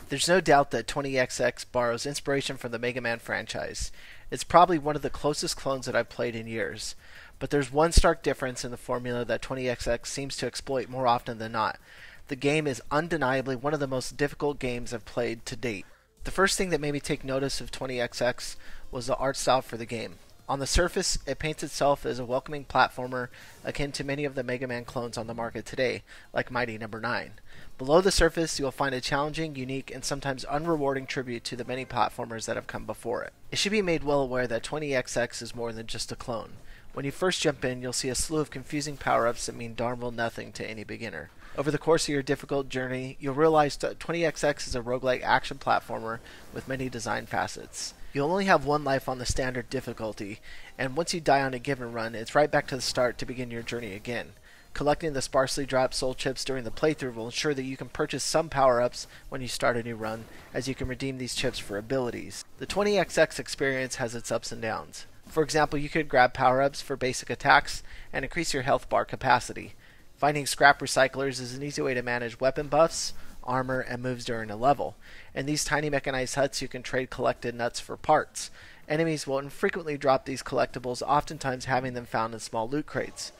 There's no doubt that 20XX borrows inspiration from the Mega Man franchise. It's probably one of the closest clones that I've played in years. But there's one stark difference in the formula that 20XX seems to exploit more often than not. The game is undeniably one of the most difficult games I've played to date. The first thing that made me take notice of 20XX was the art style for the game. On the surface, it paints itself as a welcoming platformer akin to many of the Mega Man clones on the market today, like Mighty Number 9. Below the surface, you'll find a challenging, unique, and sometimes unrewarding tribute to the many platformers that have come before it. It should be made well aware that 20XX is more than just a clone. When you first jump in, you'll see a slew of confusing power-ups that mean darn well nothing to any beginner. Over the course of your difficult journey, you'll realize that 20XX is a roguelike action platformer with many design facets. You'll only have one life on the standard difficulty, and once you die on a given run, it's right back to the start to begin your journey again. Collecting the sparsely dropped soul chips during the playthrough will ensure that you can purchase some power-ups when you start a new run, as you can redeem these chips for abilities. The 20XX experience has its ups and downs. For example, you could grab power-ups for basic attacks and increase your health bar capacity. Finding scrap recyclers is an easy way to manage weapon buffs, armor, and moves during a level. In these tiny mechanized huts, you can trade collected nuts for parts. Enemies will infrequently drop these collectibles, oftentimes having them found in small loot crates.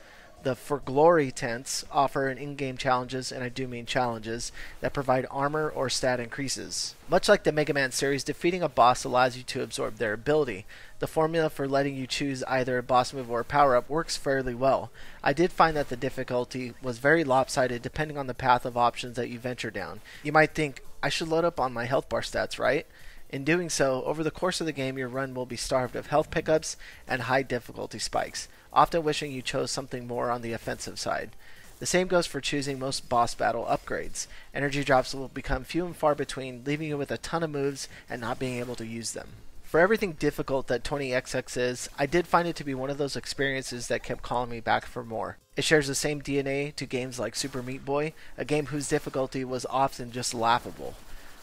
The For Glory tents offer an in-game challenges, and I do mean challenges, that provide armor or stat increases. Much like the Mega Man series, defeating a boss allows you to absorb their ability. The formula for letting you choose either a boss move or a power-up works fairly well. I did find that the difficulty was very lopsided depending on the path of options that you venture down. You might think, I should load up on my health bar stats, right? In doing so, over the course of the game, your run will be starved of health pickups and high difficulty spikes, often wishing you chose something more on the offensive side. The same goes for choosing most boss battle upgrades. Energy drops will become few and far between, leaving you with a ton of moves and not being able to use them. For everything difficult that 20XX is, I did find it to be one of those experiences that kept calling me back for more. It shares the same DNA to games like Super Meat Boy, a game whose difficulty was often just laughable.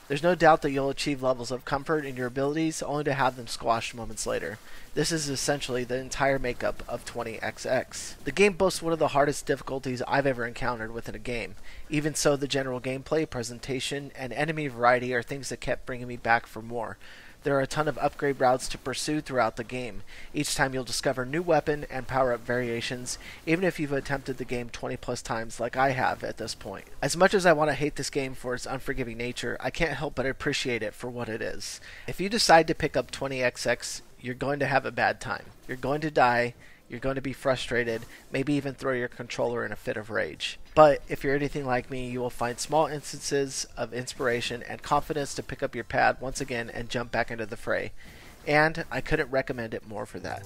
There's no doubt that you'll achieve levels of comfort in your abilities, only to have them squashed moments later. This is essentially the entire makeup of 20XX. The game boasts one of the hardest difficulties I've ever encountered within a game. Even so, the general gameplay, presentation, and enemy variety are things that kept bringing me back for more. There are a ton of upgrade routes to pursue throughout the game. Each time you'll discover new weapon and power-up variations, even if you've attempted the game 20 plus times like I have at this point. As much as I want to hate this game for its unforgiving nature, I can't help but appreciate it for what it is. If you decide to pick up 20XX, you're going to have a bad time. You're going to die, you're going to be frustrated, maybe even throw your controller in a fit of rage. But if you're anything like me, you will find small instances of inspiration and confidence to pick up your pad once again and jump back into the fray. And I couldn't recommend it more for that.